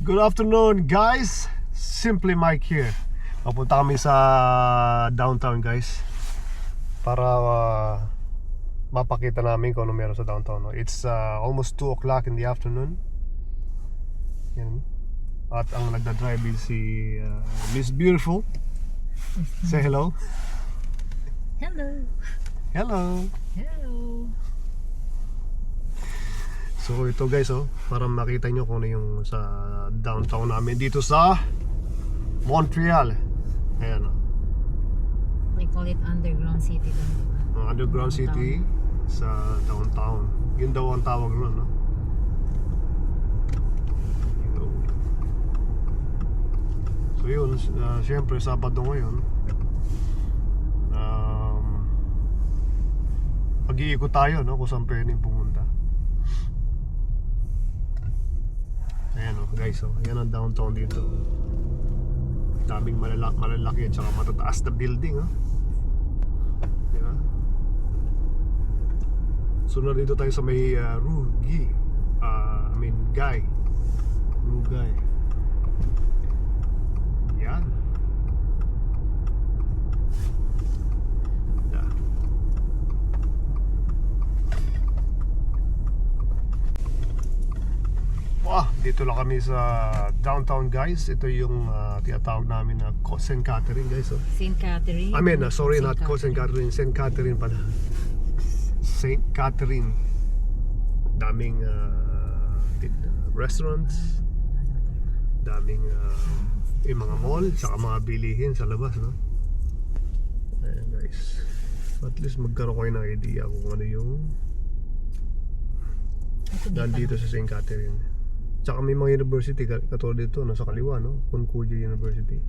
Good afternoon guys, Simply Mike here. Papunta kami sa downtown guys para mapakita namin kung ano meron sa downtown, no? It's almost 2 o'clock in the afternoon. Yan. At ang nagdadrive is si Miss Beautiful. Say hello. Hello. Hello. Hello. So ito guys, para makita nyo kung ano yung sa downtown namin dito sa Montreal. Ayan, We call it underground city lang, diba? Underground city sa downtown. Yun daw ang tawag ron, no? So yun, syempre Sabado ngayon. Pag-iikot tayo, no? Kung saan pwedeng pumunta. Ayan guys, yan ang downtown dito. Daming malalaki at saka matataas na building, diba? Sunod dito tayo sa may Rugay. Yan. Dito lang kami sa downtown guys. Ito yung tinatawag namin na St. Catherine guys. St. Catherine. I mean, sorry, not St. Catherine. St. Catherine pala. St. Catherine. Daming restaurants. Daming yung mga mall. Saka mga bilihin sa labas, no? Ayan guys. At least magkaroon kayo ng idea kung ano yung nandito sa St. Catherine. Tsaka may mga university katulad dito nasa kaliwa, no? Concordia University.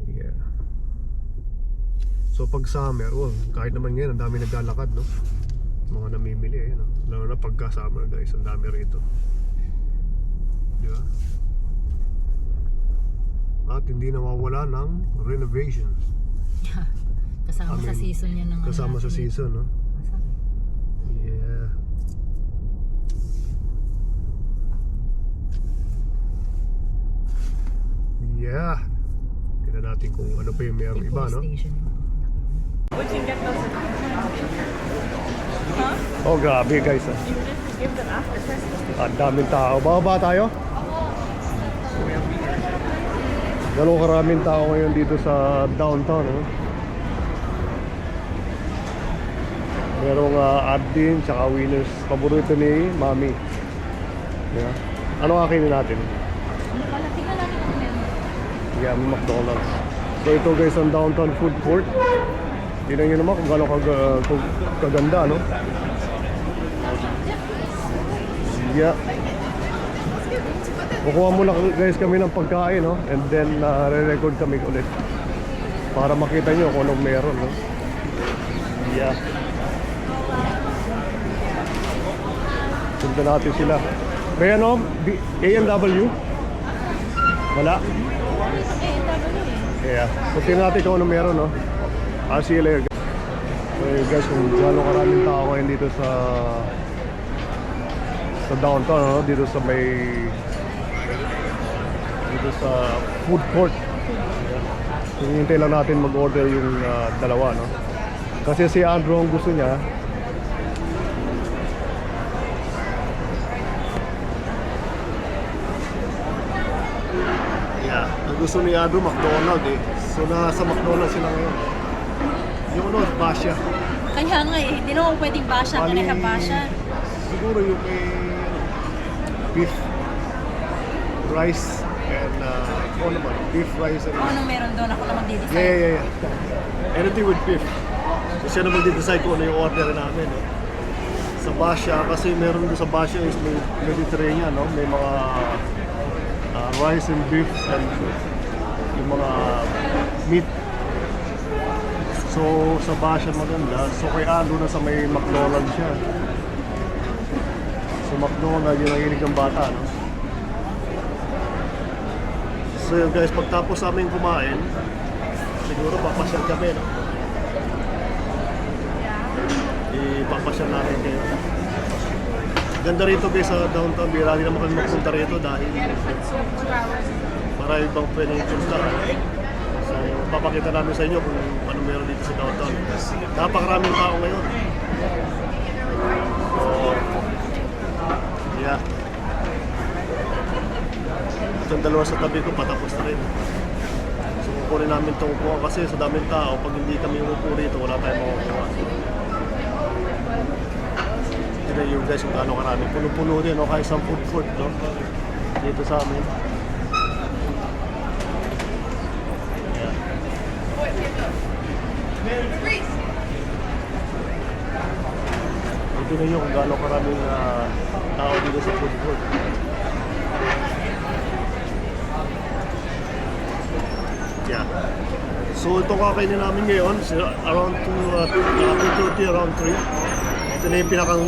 Yeah. So pag summer, kahit naman ngayon ang dami naglalakad, no? Mga namimili, no? Lalo na pagka summer guys, ang dami rito. Di ba? At hindi nawawala ng renovation. Kasama sa season niya ng kasama sa season, no? Yeah. Yeah. Tignan natin kung ano pa yung mayroong iba, no? Would you get those? Huh? Oh, grabe guys, You just give them after Christmas. Ang daming tao. Bababa tayo? Ganun karaming tao ngayon dito sa downtown, no? Merong Abdin, tsaka Winners. Paborito ni Mami. Yeah. Ano kakinin natin? Yeah, McDonald's. So ito guys ang downtown food court. Tingnan nyo naman kung gano'ng kaganda, no? Yeah. Kukuha muna guys kami ng pagkain, no? And then re-record kami ulit para makita nyo kung anong meron, no? Yeah. Punta natin sila. May ano? A&W? Wala? Yeah. So tingnan natin kung ano meron, no? I'll see you later. So guys, kung gano'ng karaming tao ngayon dito sa downtown, no? Dito sa food court. Hinihintay lang natin mag-order yung dalawa, no? Kasi si Andrew ang gusto niya gusto ni Andrew McDonald's eh. So nasa McDonald's sila ngayon. Yung ano, Basha. Kaya nga hindi naman pwedeng Basha. Bali, Kaya Basha. Siguro yung may beef rice and beef rice and Ano meron doon? Ako na magdi-decide. Yeah. Anything with beef. So siya na magdi-decide kung ano yung order namin, no? Sa Basha, kasi meron doon sa Basha is may Mediterranean, no? May mga rice and beef and yung mga meat. So sa Basha maganda. So kay Andrew na sa may McDonald's siya. So McDonald's yung nahilig ng bata, no? So yun guys, pagtapos namin kumain, siguro papasyal kami, no? Ipapasyal namin kayo. Maganda rito guys sa downtown. Bira din naman kami magpunta rito dahil marami bang pwedeng punta. So, papakita namin sa inyo kung ano meron dito sa downtown. Napakaraming tao ngayon. So, yeah. Itong dalawa sa tabi ko, patapos na rin. So, kukunin namin itong upuan kasi sa daming tao, pag hindi kami umupo rito, wala tayong makukuha. Tignan yung guys kung gaano karami. Puno-puno din, no? Kahit isang food court, no? Dito sa amin. Yeah. Tignan nyo kung gaano karaming tao dito sa food court. Yeah. So ito kakainin namin ngayon, around 2:30, around 3. Ito na yung pinakang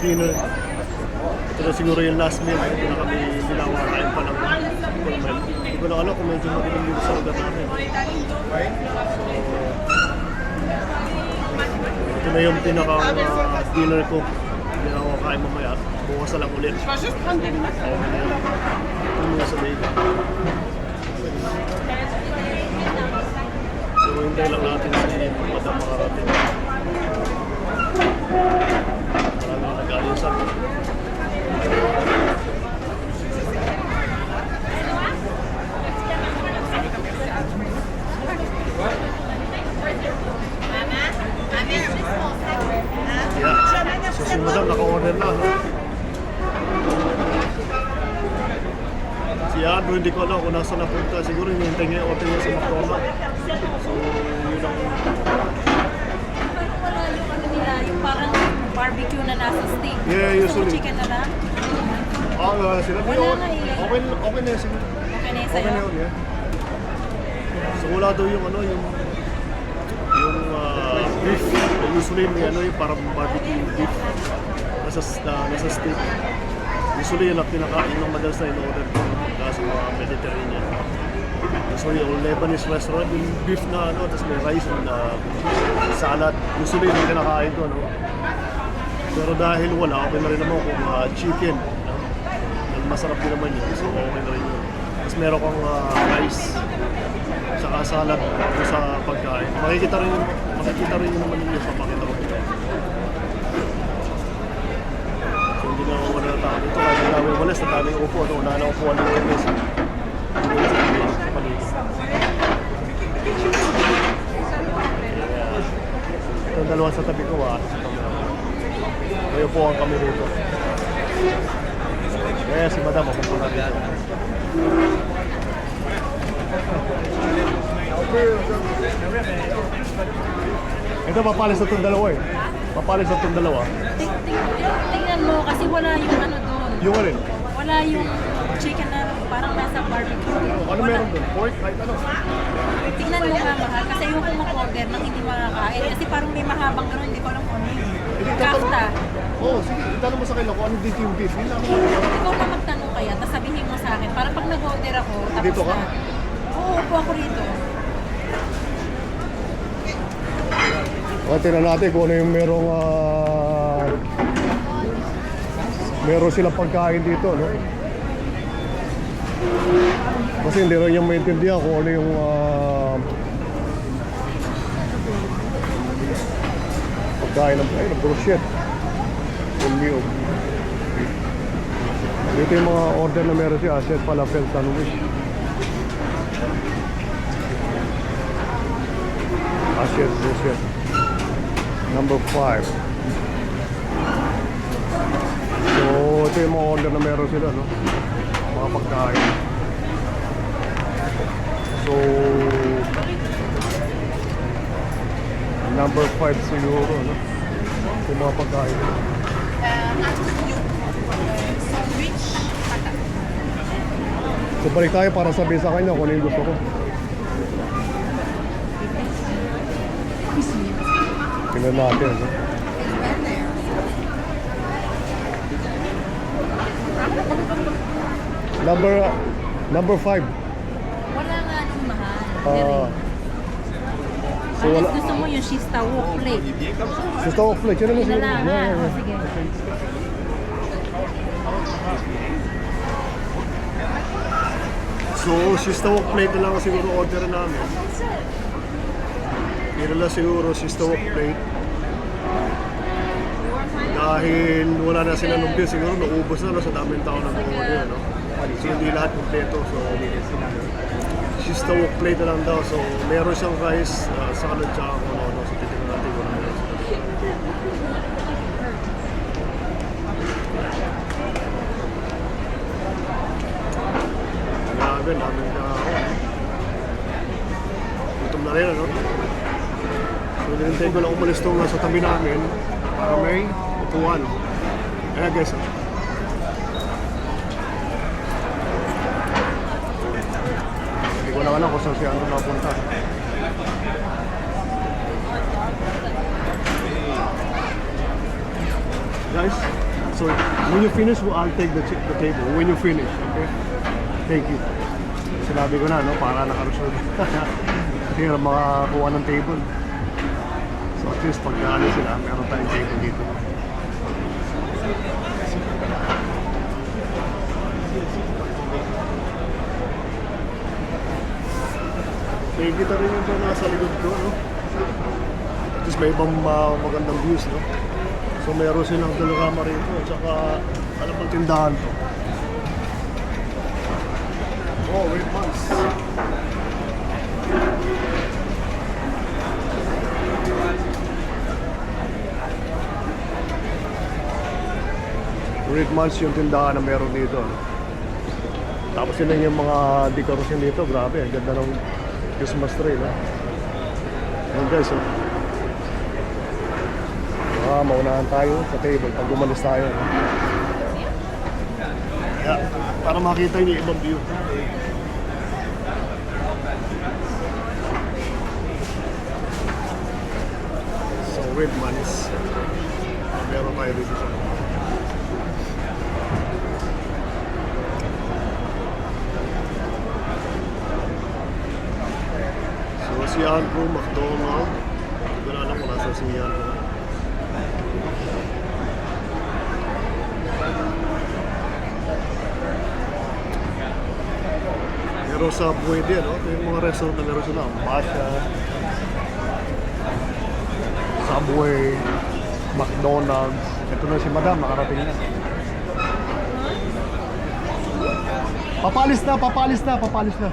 dinner. Ito na siguro yung last meal. Ito na kami binawakain pa ng pulmel. Hindi ko lang alam kung medyo madilim dito sa lugar namin. So, ito na yung pinakang dinner ko. Binawakain mamaya. Bukas na lang ulit. Ayun na yun. Ito na sa Vega. So, hintay lang natin si Madam makarating. Marami na nag-alisan. Yeah. So, si Madam naka-order na. No? Si Andrew, hindi ko alam kung nasa napunta. Siguro hinihintay niya yung order niya sa McDonald's. So, yun ang... Wala yung ano nila, yung parang barbecue na nasa steak. Yeah, Gusto mo usually. chicken na lang? Sila Wala nga eh. Okay na yun. Sige. Okay na yun Okay sa'yo? na yun, yeah. So, wala daw yung ano, yung beef. Usually may ano yung parang barbecue beef. Nasa steak. Usually yun ang kinakain ng madalas na in-order ko sa mga Mediterranean. So yung Lebanese restaurant, yung beef na ano, tapos may rice and salad. Usually yung kinakain ko, no? Pero dahil wala, okay na rin naman kung chicken. No? Masarap din naman yun, so okay na rin yun. Tapos meron kang rice, saka salad sa pagkain. Makikita rin yun naman yun sa pakita ko. So hindi na ako wala na tao dito, kahit ang daming walas, ang daming upo, no? Wala na upuan ng kamis. Sa paligid. Itong dalawa sa tabi ko, may upuan kami dito. Kaya si Madam, mapupunta dito. Ito, papalis na itong dalawa eh. Papalis na itong dalawa. Tingnan mo, kasi wala yung ano doon. Yung alin? Wala yung chicken na parang nasa barbecue. Ano meron doon? Pork? Kahit ano? Tingnan mo nga mahal, kasi yung kung mag-order nang hindi makakain. Kasi parang may mahabang gano'n, hindi ko alam kung ano yun. Kafta. Oo, sige. Itanong mo sa kanila kung ano dito yung beef. Yun lang. Ikaw na magtanong kaya, tapos sabihin mo sa akin. Para pag nag-order ako, tapos Dito ka? na. Oo, upo ako rito. Tingnan natin kung ano yung meron silang pagkain dito, no? Kasi hindi rin yung maintindihan kung ano yung pagkain ng bruschetta. Umiyog. Dito yung mga order na meron siya, Chef Falafel Sandwich. Chef bruschetta. Number 5. So, ito yung mga order na meron sila, no? Mga pagkain. So, number 5 siguro, no? Ito yung mga pagkain. So, balik tayo para sabihin sa kanya kung ano yung gusto ko. Tingnan natin, no? Number 5. Wala nga nung mahal. So, Unless wala. gusto mo yung shista wok plate. Gusto ko flake. Yan naman Yun na siguro. lang, ha? O, sige. So, Shista Wok plate na lang siguro order namin. Pero lang siguro Shista Wok plate. Dahil wala na sila nung beer, siguro naubos na sa daming tao na order, no? So, hindi lahat kompleto. So, Shista Wok plate na lang daw. So, meron siyang rice, salad, tsaka kung ano. So, titignan natin kung ano. Grabe, namin na ako. Gutom na rin, ano? So, nilintay ko lang umalis itong nasa tabi namin para may upuan. Kaya guys, hindi ko lang alam kung saan siya ano napunta. Guys, so when you finish, I'll take the table. When you finish, okay? Thank you. Sinabi ko na, no? Para nakaresolve. Hindi na makakuha ng table. So at least pag naano sila, meron tayong table dito. Nakikita rin yung doon nasa likod ko, no? At least may ibang magandang views, no? So meron silang dalawang rito, at saka alam ang tindahan to. Oh, wait months. Great months yung tindahan na meron dito. Tapos yun lang yung mga decoration dito. Grabe, ang ganda ng Christmas tree, no? Ayan guys, oh. Maunahan tayo sa table pag umalis tayo, no? Yeah, para makita niyo yung ibang view. So, red manis. Meron tayo dito sa si Andrew McDonald. Hindi ko na alam kung nasa si Andrew. Meron sa Subway din, no? Ito yung mga restaurant na meron sila. Pasha, Subway, McDonald's. Ito na si Madam, nakarating na. Papalis na, papalis na, papalis na.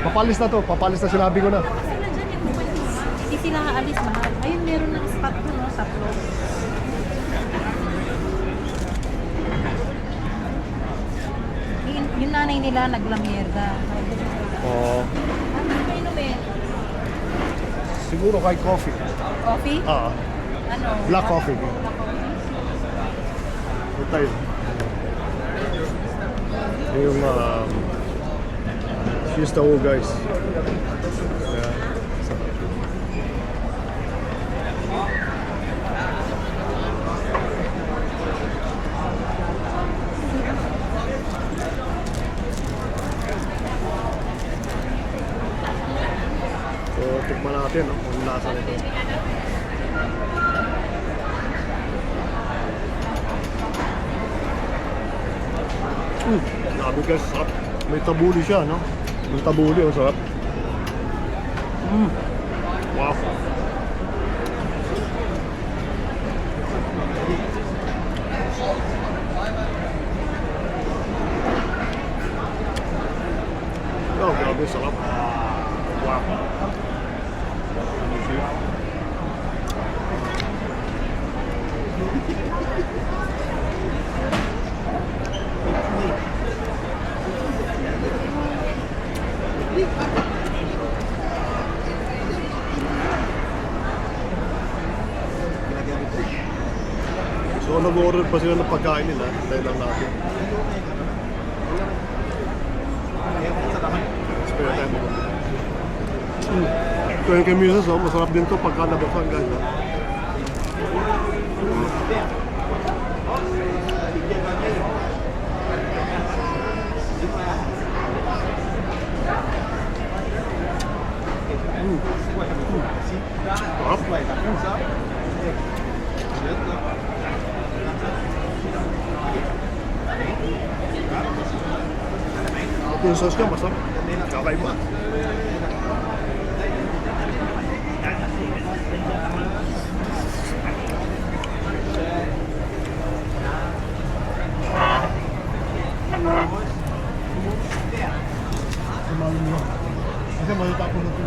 Papalis na to, papalis na, sinabi ko na. Hindi sila aalis, mahal. Ayun, meron ng spot ko, no, sa floor. Yung nanay nila naglamierda. Oo. Ano ba inumin? Siguro kay coffee. Coffee? Ah, Ano? black coffee. Ito tayo. Yung Shista Wok, guys. Yeah. So, tikman natin, no? Kung lasa nito. Grabe guys, sarap. May tabuli siya, no? Yung tabuli, ang sarap. Wow. Oh, grabe, sarap. Wow. So nag-order pa sila ng pagkain nila, dahil lang natin. Spare tayo mo. Ito yung kay Mrs. Oh, masarap din to pagka nabuksan guys. Sarap. yung sauce niya, masarap. Kakaiba. Kasi malita ko na ito.